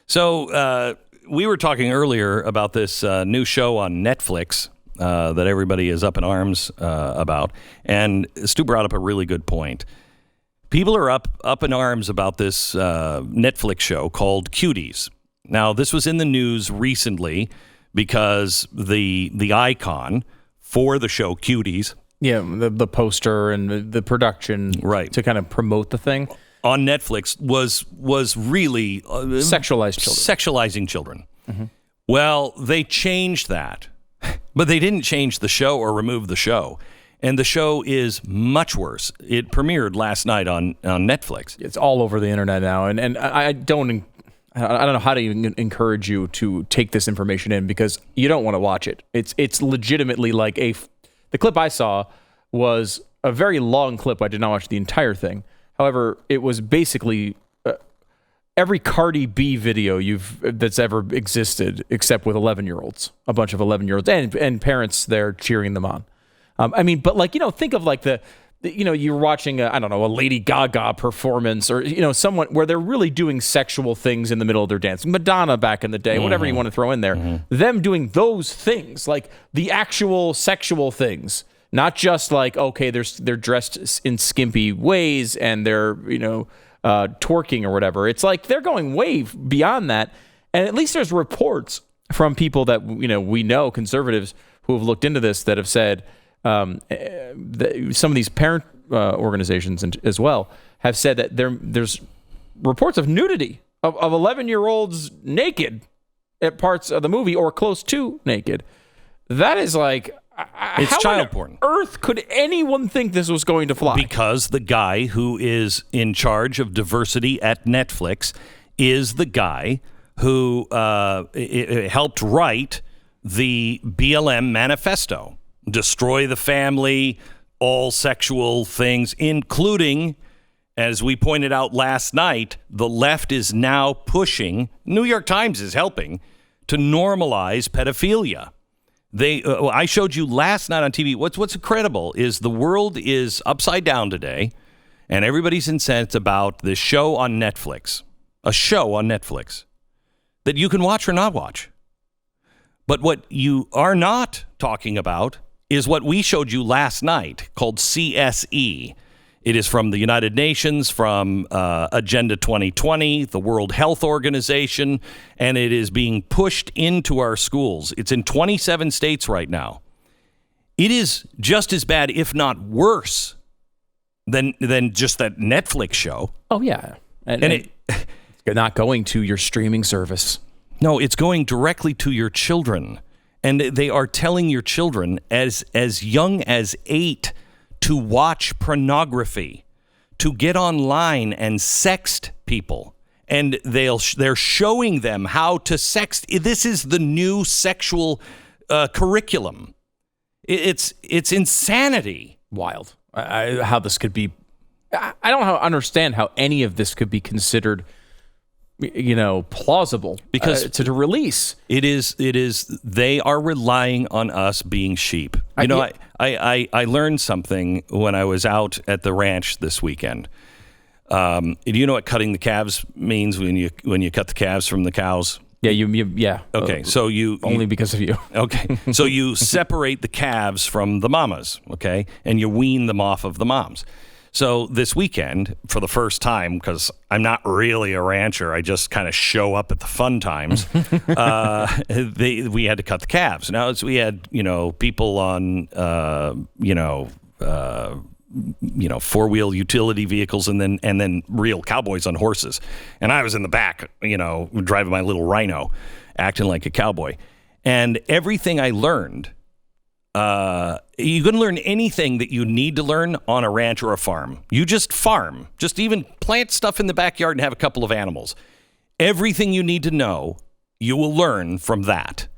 So we were talking earlier about this new show on Netflix that everybody is up in arms about. And Stu brought up a really good point. People are up in arms about this Netflix show called Cuties. Now, this was in the news recently because the icon for the show Cuties, the poster and the production, right, to kind of promote the thing on Netflix was really sexualizing children. Mm-hmm. Well, they changed that, but they didn't change the show or remove the show. And the show is much worse. It premiered last night on Netflix. It's all over the internet now, and I don't know how to even encourage you to take this information in because you don't want to watch it. It's legitimately like the clip I saw was a very long clip. I did not watch the entire thing. However, it was basically every Cardi B video that's ever existed, except with 11-year-olds, a bunch of 11-year-olds and parents there cheering them on. But think of like you're watching a Lady Gaga performance or, someone where they're really doing sexual things in the middle of their dance. Madonna back in the day, whatever you want to throw in there, them doing those things, like the actual sexual things, not just like, okay, they're dressed in skimpy ways and they're, twerking or whatever. It's like they're going way beyond that. And at least there's reports from people that, we know, conservatives who have looked into this that have said, some of these parent organizations as well have said that there's reports of nudity of 11-year-olds naked at parts of the movie or close to naked. That is like, it's how child on porn. Earth could anyone think this was going to fly? Because the guy who is in charge of diversity at Netflix is the guy who helped write the BLM manifesto. Destroy the family, all sexual things, including, as we pointed out last night, the left is now pushing, New York Times is helping, to normalize pedophilia. I showed you last night on TV, what's incredible is the world is upside down today, and everybody's incensed about this show on Netflix, a show on Netflix that you can watch or not watch. But what you are not talking about is what we showed you last night called CSE. It is from the United Nations, from Agenda 2020, the World Health Organization, and it is being pushed into our schools. It's in 27 states right now. It is just as bad, if not worse, than just that Netflix show. Oh, yeah. And it's not going to your streaming service. No, it's going directly to your children. And they are telling your children as young as 8 to watch pornography, to get online and sext people. And they're showing them how to sext. This is the new sexual curriculum. It's insanity. Wild. How this could be. I don't understand how any of this could be considered plausible because to release. It is they are relying on us being sheep. I learned something when I was out at the ranch this weekend. Do you know what cutting the calves means when you cut the calves from the cows? Yeah, yeah. Okay, so only because of you. Okay, so you separate the calves from the mamas, okay, and you wean them off of the moms. So this weekend, for the first time, because I'm not really a rancher, I just kind of show up at the fun times, we had to cut the calves. Now, we had, people on, four-wheel utility vehicles and then real cowboys on horses. And I was in the back, driving my little Rhino, acting like a cowboy. And everything I learned, you can learn anything that you need to learn on a ranch or a farm. You just farm. Just even plant stuff in the backyard and have a couple of animals. Everything you need to know, you will learn from that.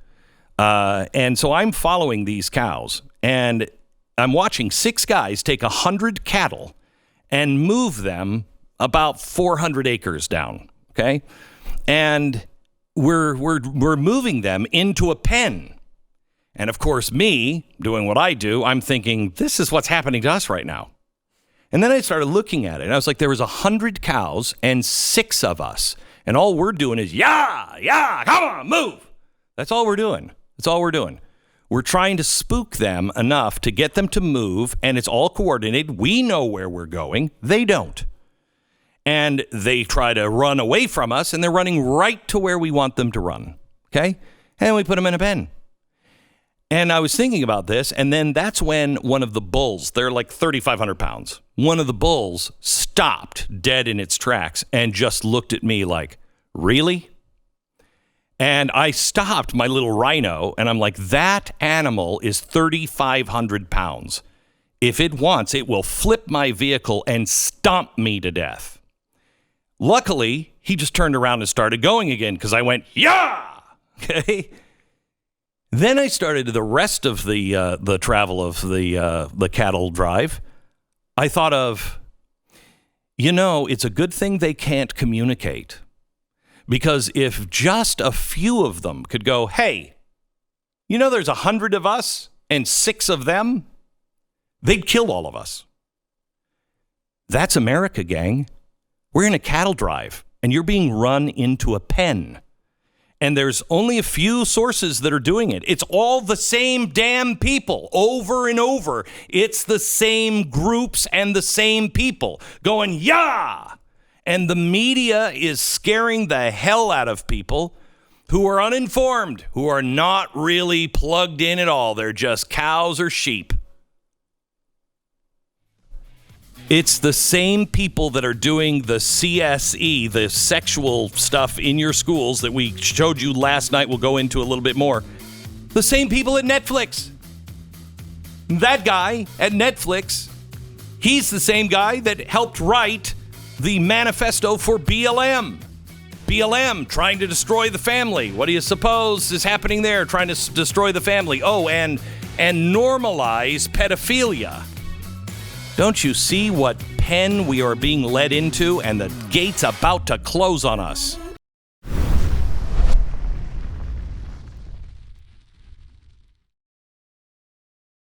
And so I'm following these cows, and I'm watching 6 guys take 100 cattle and move them about 400 acres down, okay? And we're moving them into a pen. And of course, me doing what I do, I'm thinking, this is what's happening to us right now. And then I started looking at it, and I was like, there was 100 cows and 6 of us. And all we're doing is, yeah, come on, move. That's all we're doing. That's all we're doing. We're trying to spook them enough to get them to move, and it's all coordinated. We know where we're going. They don't. And they try to run away from us, and they're running right to where we want them to run. Okay? And we put them in a pen. And I was thinking about this, and then that's when one of the bulls, they're like 3,500 pounds, one of the bulls stopped dead in its tracks and just looked at me like, really? And I stopped my little rhino, and I'm like, that animal is 3,500 pounds. If it wants, it will flip my vehicle and stomp me to death. Luckily, he just turned around and started going again because I went, yeah! Okay? Then I started the rest of the travel of the cattle drive. I thought of, it's a good thing they can't communicate. Because if just a few of them could go, hey, there's 100 of us and 6 of them, they'd kill all of us. That's America, gang. We're in a cattle drive, and you're being run into a pen. And there's only a few sources that are doing it. It's all the same damn people over and over. It's the same groups and the same people going, yeah! And the media is scaring the hell out of people who are uninformed, who are not really plugged in at all. They're just cows or sheep. It's the same people that are doing the CSE, the sexual stuff in your schools that we showed you last night. We'll go into a little bit more. The same people at Netflix. That guy at Netflix, he's the same guy that helped write the manifesto for BLM. BLM, trying to destroy the family. What do you suppose is happening there, trying to destroy the family? Oh, and normalize pedophilia. Don't you see what pen we are being led into, and the gate's about to close on us?